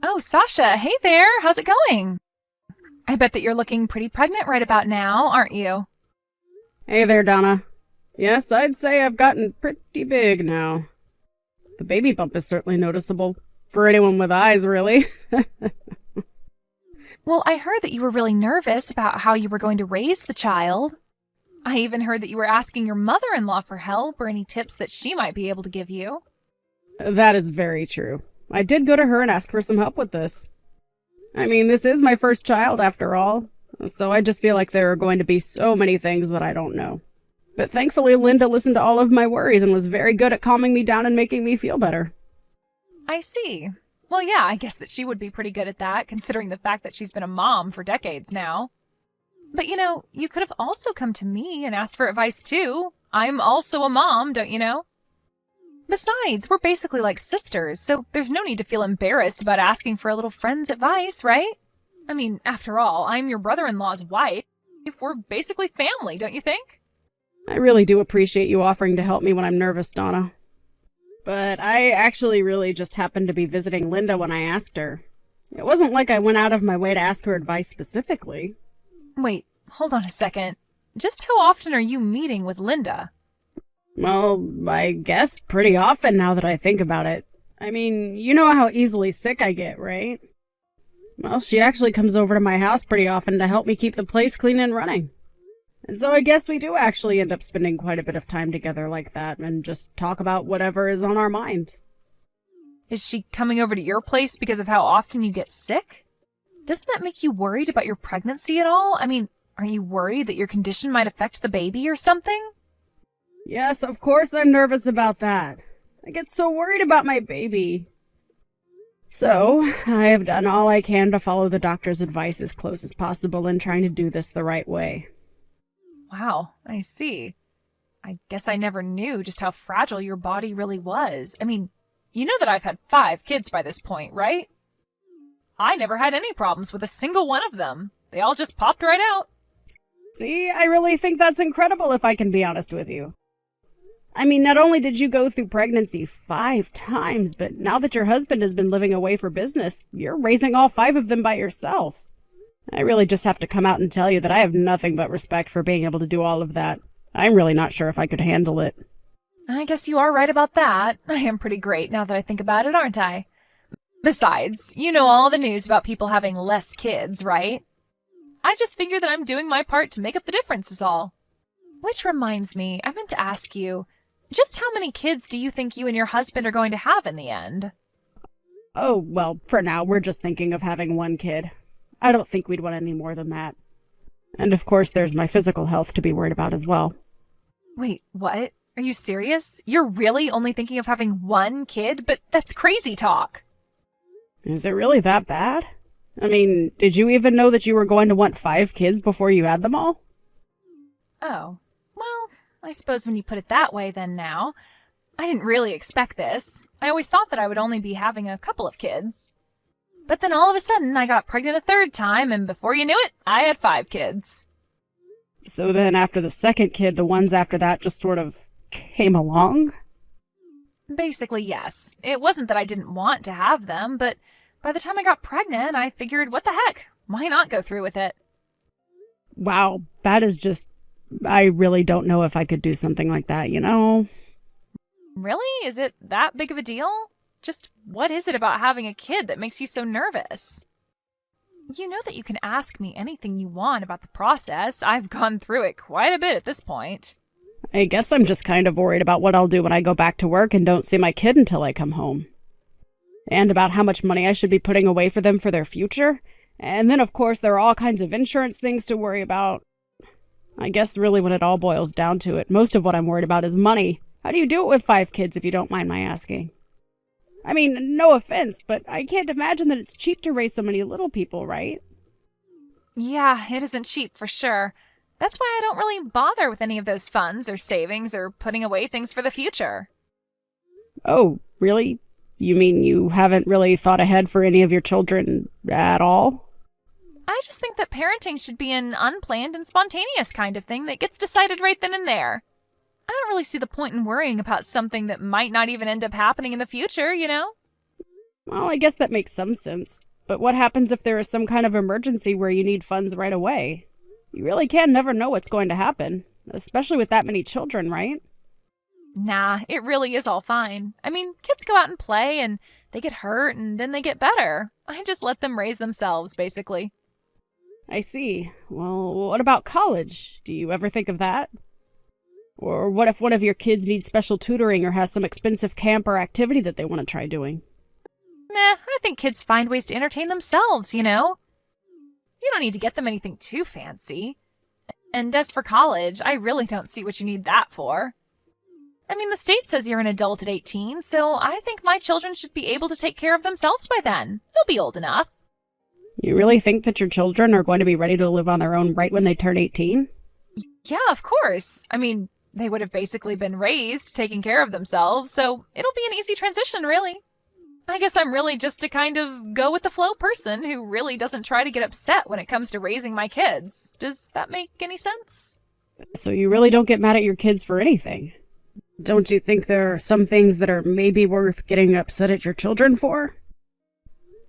Oh, Sasha, hey there. How's it going? I bet that you're looking pretty pregnant right about now, aren't you? Hey there, Donna. Yes, I'd say I've gotten pretty big now. The baby bump is certainly noticeable. For anyone with eyes, really. Well, I heard that you were really nervous about how you were going to raise the child. I even heard that you were asking your mother-in-law for help or any tips that she might be able to give you. That is very true. I did go to her and ask for some help with this. I mean, this is my first child after all, so I just feel like there are going to be so many things that I don't know. But thankfully, Linda listened to all of my worries and was very good at calming me down and making me feel better. I see. Well, yeah, I guess that she would be pretty good at that, considering the fact that she's been a mom for decades now. But you could have also come to me and asked for advice too. I'm also a mom, don't you know? Besides, we're basically like sisters, so there's no need to feel embarrassed about asking for a little friend's advice, right? I mean, after all, I'm your brother-in-law's wife. We're basically family, don't you think? I really do appreciate you offering to help me when I'm nervous, Donna. But I actually really just happened to be visiting Linda when I asked her. It wasn't like I went out of my way to ask her advice specifically. Wait, hold on a second. Just how often are you meeting with Linda? Well, I guess pretty often now that I think about it. I mean, you know how easily sick I get, right? Well, she actually comes over to my house pretty often to help me keep the place clean and running. And so I guess we do actually end up spending quite a bit of time together like that and just talk about whatever is on our mind. Is she coming over to your place because of how often you get sick? Doesn't that make you worried about your pregnancy at all? I mean, aren't you worried that your condition might affect the baby or something? Yes, of course I'm nervous about that. I get so worried about my baby. So, I have done all I can to follow the doctor's advice as close as possible in trying to do this the right way. Wow, I see. I guess I never knew just how fragile your body really was. I mean, you know that I've had 5 kids by this point, right? I never had any problems with a single one of them. They all just popped right out. See, I really think that's incredible if I can be honest with you. I mean, not only did you go through pregnancy 5 times, but now that your husband has been living away for business, you're raising all 5 of them by yourself. I really just have to come out and tell you that I have nothing but respect for being able to do all of that. I'm really not sure if I could handle it. I guess you are right about that. I am pretty great now that I think about it, aren't I? Besides, you know all the news about people having less kids, right? I just figure that I'm doing my part to make up the difference is all. Which reminds me, I meant to ask you, just how many kids do you think you and your husband are going to have in the end? Oh, well, for now, we're just thinking of having 1 kid. I don't think we'd want any more than that. And of course, there's my physical health to be worried about as well. Wait, what? Are you serious? You're really only thinking of having 1 kid? But that's crazy talk. Is it really that bad? I mean, did you even know that you were going to want 5 kids before you had them all? Oh, well, I suppose when you put it that way then now. I didn't really expect this. I always thought that I would only be having a couple of kids. But then all of a sudden I got pregnant a 3rd time, and before you knew it, I had 5 kids. So then after the 2nd kid, the ones after that just sort of came along? Basically, yes. It wasn't that I didn't want to have them, but by the time I got pregnant, I figured, what the heck? Why not go through with it? Wow, that is just... I really don't know if I could do something like that, you know? Really? Is it that big of a deal? Just what is it about having a kid that makes you so nervous? You know that you can ask me anything you want about the process. I've gone through it quite a bit at this point. I guess I'm just kind of worried about what I'll do when I go back to work and don't see my kid until I come home. And about how much money I should be putting away for them for their future. And then, of course, there are all kinds of insurance things to worry about. I guess really when it all boils down to it, most of what I'm worried about is money. How do you do it with 5 kids if you don't mind my asking? I mean, no offense, but I can't imagine that it's cheap to raise so many little people, right? Yeah, it isn't cheap for sure. That's why I don't really bother with any of those funds or savings or putting away things for the future. Oh, really? You mean you haven't really thought ahead for any of your children at all? I just think that parenting should be an unplanned and spontaneous kind of thing that gets decided right then and there. I don't really see the point in worrying about something that might not even end up happening in the future, you know? Well, I guess that makes some sense. But what happens if there is some kind of emergency where you need funds right away? You really can never know what's going to happen, especially with that many children, right? Nah, it really is all fine. I mean, kids go out and play and they get hurt and then they get better. I just let them raise themselves, basically. I see. Well, what about college? Do you ever think of that? Or what if one of your kids needs special tutoring or has some expensive camp or activity that they want to try doing? Meh, I think kids find ways to entertain themselves, you know? You don't need to get them anything too fancy. And as for college, I really don't see what you need that for. I mean, the state says you're an adult at 18, so I think my children should be able to take care of themselves by then. They'll be old enough. You really think that your children are going to be ready to live on their own right when they turn 18? Yeah, of course. I mean, they would have basically been raised taking care of themselves, so it'll be an easy transition, really. I guess I'm really just a kind of go-with-the-flow person who really doesn't try to get upset when it comes to raising my kids. Does that make any sense? So you really don't get mad at your kids for anything? Don't you think there are some things that are maybe worth getting upset at your children for?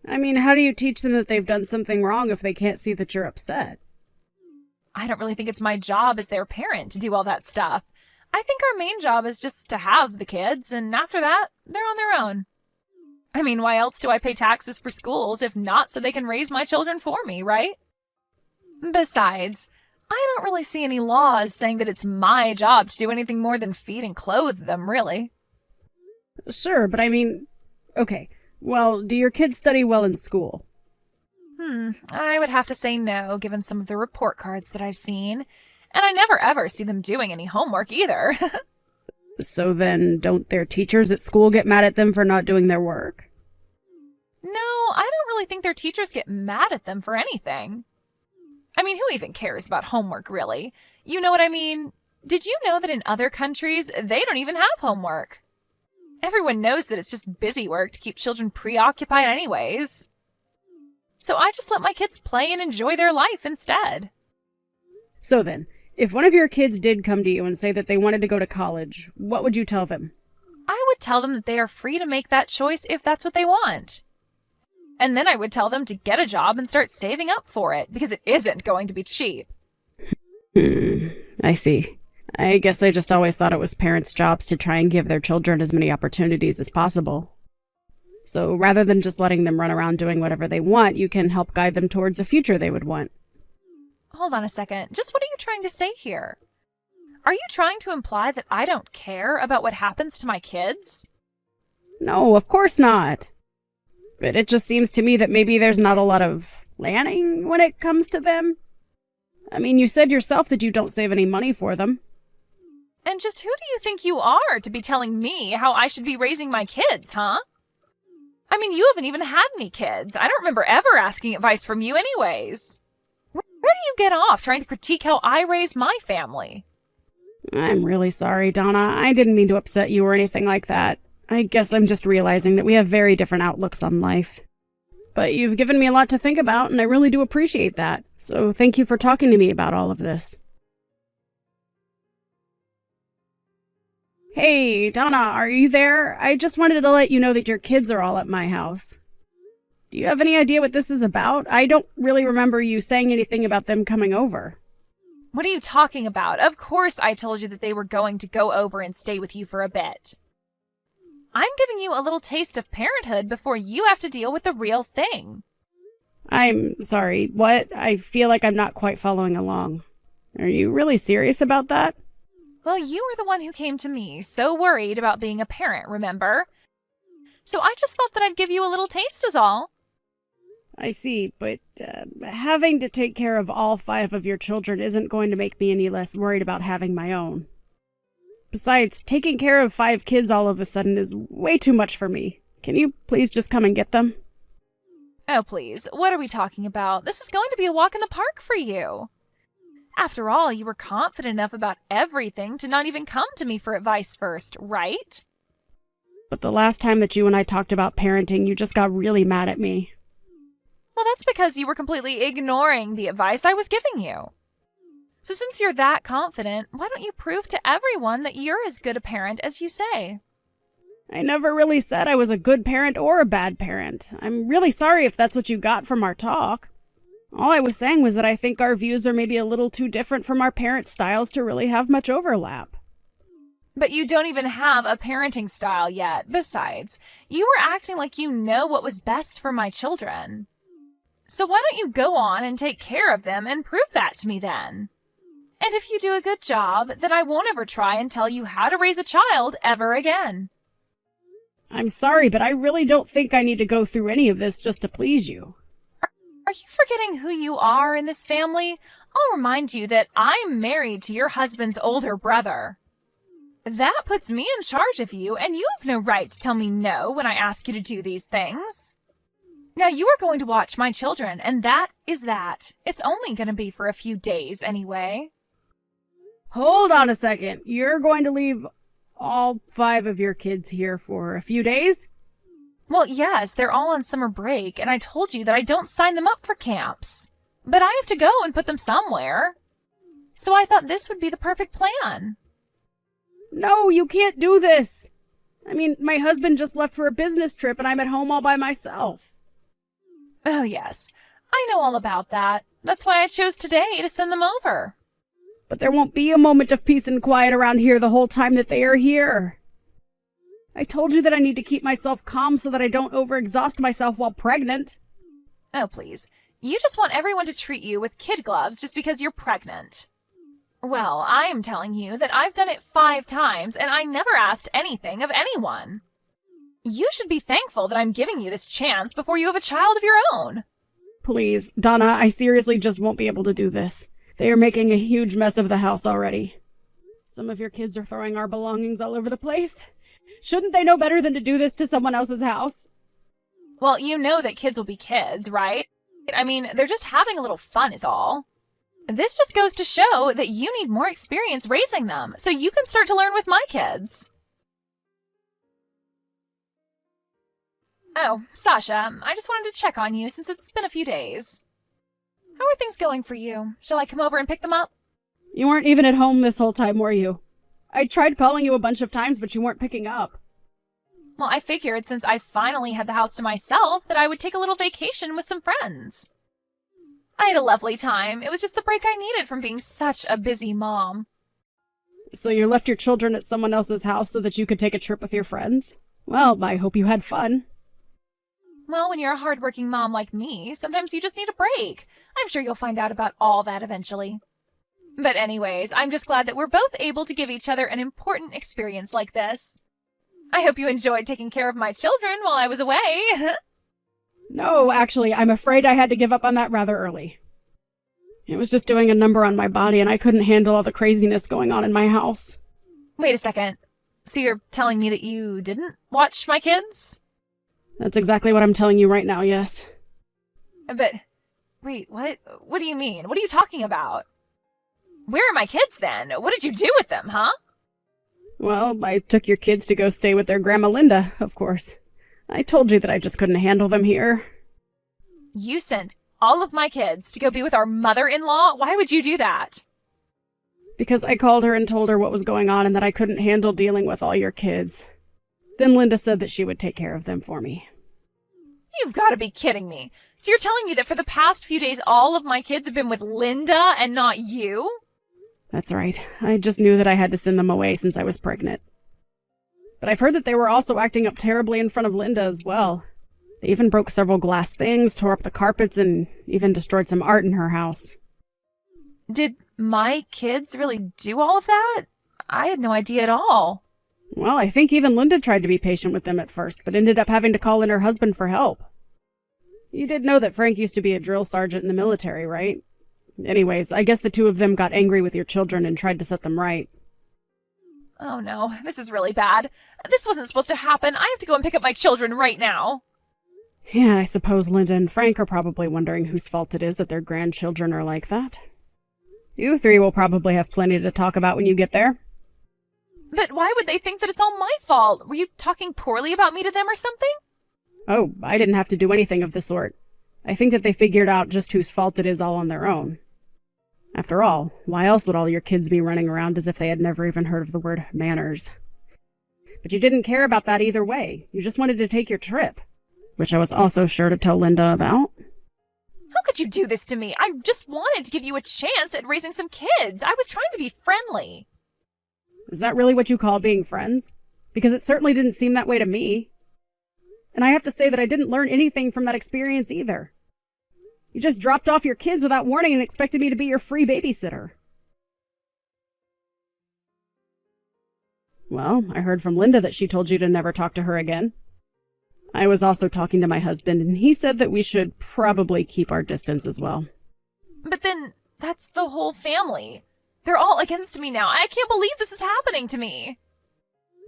I mean, how do you teach them that they've done something wrong if they can't see that you're upset? I don't really think it's my job as their parent to do all that stuff. I think our main job is just to have the kids, and after that, they're on their own. I mean, why else do I pay taxes for schools if not so they can raise my children for me, right? Besides, I don't really see any laws saying that it's my job to do anything more than feed and clothe them, really. Sure, but I mean, okay, well, do your kids study well in school? I would have to say no, given some of the report cards that I've seen. And I never ever see them doing any homework either. So then, don't their teachers at school get mad at them for not doing their work? No, I don't really think their teachers get mad at them for anything. I mean, who even cares about homework, really? You know what I mean? Did you know that in other countries, they don't even have homework? Everyone knows that it's just busy work to keep children preoccupied anyways. So I just let my kids play and enjoy their life instead. So then, if one of your kids did come to you and say that they wanted to go to college, what would you tell them? I would tell them that they are free to make that choice if that's what they want. And then I would tell them to get a job and start saving up for it, because it isn't going to be cheap. I see. I guess I just always thought it was parents' jobs to try and give their children as many opportunities as possible. So rather than just letting them run around doing whatever they want, you can help guide them towards a future they would want. Hold on a second. Just what are you trying to say here? Are you trying to imply that I don't care about what happens to my kids? No, of course not. But it just seems to me that maybe there's not a lot of planning when it comes to them. I mean, you said yourself that you don't save any money for them. And just who do you think you are to be telling me how I should be raising my kids, huh? I mean, you haven't even had any kids. I don't remember ever asking advice from you anyways. Where do you get off trying to critique how I raise my family? I'm really sorry, Donna. I didn't mean to upset you or anything like that. I guess I'm just realizing that we have very different outlooks on life. But you've given me a lot to think about, and I really do appreciate that. So thank you for talking to me about all of this. Hey, Donna, are you there? I just wanted to let you know that your kids are all at my house. Do you have any idea what this is about? I don't really remember you saying anything about them coming over. What are you talking about? Of course I told you that they were going to go over and stay with you for a bit. I'm giving you a little taste of parenthood before you have to deal with the real thing. I'm sorry, what? I feel like I'm not quite following along. Are you really serious about that? Well, you were the one who came to me, so worried about being a parent, remember? So I just thought that I'd give you a little taste is all. I see, but having to take care of all 5 of your children isn't going to make me any less worried about having my own. Besides, taking care of 5 kids all of a sudden is way too much for me. Can you please just come and get them? Oh, please, what are we talking about? This is going to be a walk in the park for you. After all, you were confident enough about everything to not even come to me for advice first, right? But the last time that you and I talked about parenting, you just got really mad at me. Well, that's because you were completely ignoring the advice I was giving you. So since you're that confident, why don't you prove to everyone that you're as good a parent as you say? I never really said I was a good parent or a bad parent. I'm really sorry if that's what you got from our talk. All I was saying was that I think our views are maybe a little too different from our parent styles to really have much overlap. But you don't even have a parenting style yet. Besides, you were acting like you know what was best for my children. So why don't you go on and take care of them and prove that to me then? And if you do a good job, then I won't ever try and tell you how to raise a child ever again. I'm sorry, but I really don't think I need to go through any of this just to please you. Are you forgetting who you are in this family? I'll remind you that I'm married to your husband's older brother. That puts me in charge of you, and you have no right to tell me no when I ask you to do these things. Now you are going to watch my children, and that is that. It's only going to be for a few days anyway. Hold on a second. You're going to leave all 5 of your kids here for a few days? Well, yes, they're all on summer break, and I told you that I don't sign them up for camps. But I have to go and put them somewhere. So I thought this would be the perfect plan. No, you can't do this. I mean, my husband just left for a business trip and I'm at home all by myself. Oh, yes. I know all about that. That's why I chose today to send them over. But there won't be a moment of peace and quiet around here the whole time that they are here. I told you that I need to keep myself calm so that I don't overexhaust myself while pregnant. Oh, please. You just want everyone to treat you with kid gloves just because you're pregnant. Well, I am telling you that I've done it 5 times and I never asked anything of anyone. You should be thankful that I'm giving you this chance before you have a child of your own. Please, Donna, I seriously just won't be able to do this. They are making a huge mess of the house already. Some of your kids are throwing our belongings all over the place. Shouldn't they know better than to do this to someone else's house? Well, you know that kids will be kids, right? I mean, they're just having a little fun is all. This just goes to show that you need more experience raising them, so you can start to learn with my kids. Oh, Sasha, I just wanted to check on you since it's been a few days. How are things going for you? Shall I come over and pick them up? You weren't even at home this whole time, were you? I tried calling you a bunch of times, but you weren't picking up. Well, I figured since I finally had the house to myself that I would take a little vacation with some friends. I had a lovely time. It was just the break I needed from being such a busy mom. So you left your children at someone else's house so that you could take a trip with your friends? Well, I hope you had fun. Well, when you're a hardworking mom like me, sometimes you just need a break. I'm sure you'll find out about all that eventually. But anyways, I'm just glad that we're both able to give each other an important experience like this. I hope you enjoyed taking care of my children while I was away. No, actually, I'm afraid I had to give up on that rather early. It was just doing a number on my body and I couldn't handle all the craziness going on in my house. Wait a second. So you're telling me that you didn't watch my kids? That's exactly what I'm telling you right now, yes. But, wait, what? What do you mean? What are you talking about? Where are my kids then? What did you do with them, huh? Well, I took your kids to go stay with their Grandma Linda, of course. I told you that I just couldn't handle them here. You sent all of my kids to go be with our mother-in-law? Why would you do that? Because I called her and told her what was going on and that I couldn't handle dealing with all your kids. Then Linda said that she would take care of them for me. You've got to be kidding me. So you're telling me that for the past few days all of my kids have been with Linda and not you? That's right. I just knew that I had to send them away since I was pregnant. But I've heard that they were also acting up terribly in front of Linda as well. They even broke several glass things, tore up the carpets, and even destroyed some art in her house. Did my kids really do all of that? I had no idea at all. Well, I think even Linda tried to be patient with them at first, but ended up having to call in her husband for help. You did know that Frank used to be a drill sergeant in the military, right? Anyways, I guess the 2 of them got angry with your children and tried to set them right. Oh no, this is really bad. This wasn't supposed to happen. I have to go and pick up my children right now. Yeah, I suppose Linda and Frank are probably wondering whose fault it is that their grandchildren are like that. You 3 will probably have plenty to talk about when you get there. But why would they think that it's all my fault? Were you talking poorly about me to them or something? Oh, I didn't have to do anything of the sort. I think that they figured out just whose fault it is all on their own. After all, why else would all your kids be running around as if they had never even heard of the word manners? But you didn't care about that either way. You just wanted to take your trip, which I was also sure to tell Linda about. How could you do this to me? I just wanted to give you a chance at raising some kids. I was trying to be friendly. Is that really what you call being friends? Because it certainly didn't seem that way to me. And I have to say that I didn't learn anything from that experience either. You just dropped off your kids without warning and expected me to be your free babysitter. Well, I heard from Linda that she told you to never talk to her again. I was also talking to my husband, and he said that we should probably keep our distance as well. But then, that's the whole family. They're all against me now. I can't believe this is happening to me.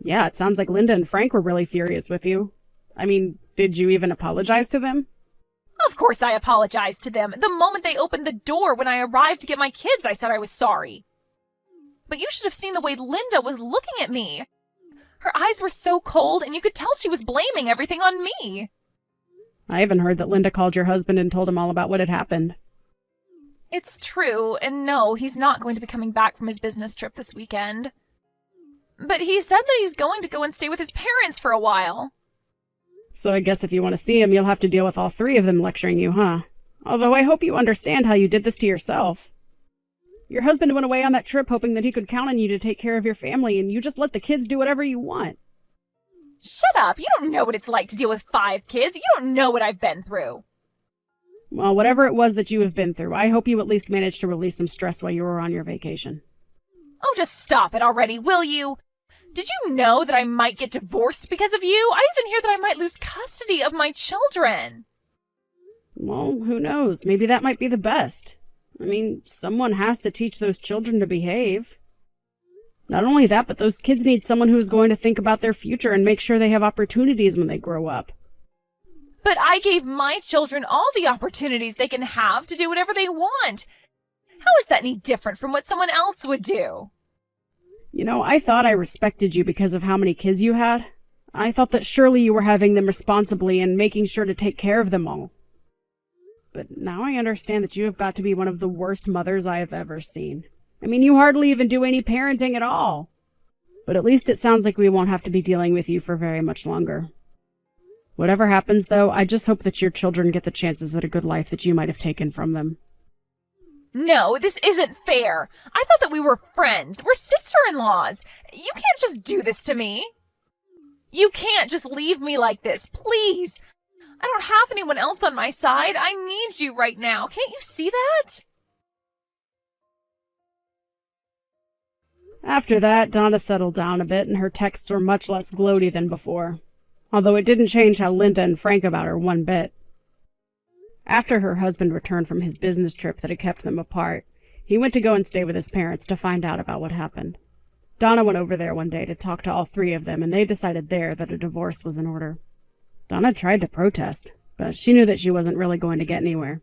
Yeah, it sounds like Linda and Frank were really furious with you. I mean, did you even apologize to them? Of course I apologized to them. The moment they opened the door when I arrived to get my kids, I said I was sorry. But you should have seen the way Linda was looking at me. Her eyes were so cold, and you could tell she was blaming everything on me. I even heard that Linda called your husband and told him all about what had happened. It's true, and no, he's not going to be coming back from his business trip this weekend. But he said that he's going to go and stay with his parents for a while. So I guess if you want to see him, you'll have to deal with all three of them lecturing you, huh? Although I hope you understand how you did this to yourself. Your husband went away on that trip hoping that he could count on you to take care of your family, and you just let the kids do whatever you want. Shut up! You don't know what it's like to deal with 5 kids. You don't know what I've been through. Well, whatever it was that you have been through, I hope you at least managed to release some stress while you were on your vacation. Oh, just stop it already, will you? Did you know that I might get divorced because of you? I even hear that I might lose custody of my children. Well, who knows? Maybe that might be the best. I mean, someone has to teach those children to behave. Not only that, but those kids need someone who's going to think about their future and make sure they have opportunities when they grow up. But I gave my children all the opportunities they can have to do whatever they want. How is that any different from what someone else would do? You know, I thought I respected you because of how many kids you had. I thought that surely you were having them responsibly and making sure to take care of them all. But now I understand that you have got to be one of the worst mothers I have ever seen. I mean, you hardly even do any parenting at all. But at least it sounds like we won't have to be dealing with you for very much longer. Whatever happens, though, I just hope that your children get the chances at a good life that you might have taken from them. No, this isn't fair. I thought that we were friends. We're sister-in-laws. You can't just do this to me. You can't just leave me like this, please. I don't have anyone else on my side. I need you right now. Can't you see that? After that, Donna settled down a bit, and her texts were much less gloaty than before, although it didn't change how Linda and Frank about her one bit. After her husband returned from his business trip that had kept them apart, he went to go and stay with his parents to find out about what happened. Donna went over there one day to talk to all 3 of them, and they decided there that a divorce was in order. Donna tried to protest, but she knew that she wasn't really going to get anywhere.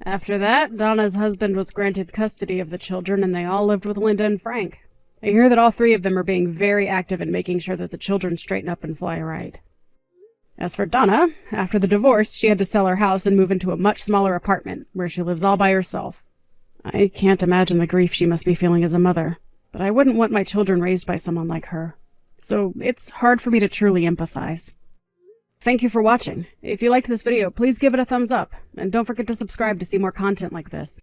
After that, Donna's husband was granted custody of the children, and they all lived with Linda and Frank. I hear that all 3 of them are being very active in making sure that the children straighten up and fly right. As for Donna, after the divorce, she had to sell her house and move into a much smaller apartment, where she lives all by herself. I can't imagine the grief she must be feeling as a mother, but I wouldn't want my children raised by someone like her. So it's hard for me to truly empathize. Thank you for watching. If you liked this video, please give it a thumbs up, and don't forget to subscribe to see more content like this.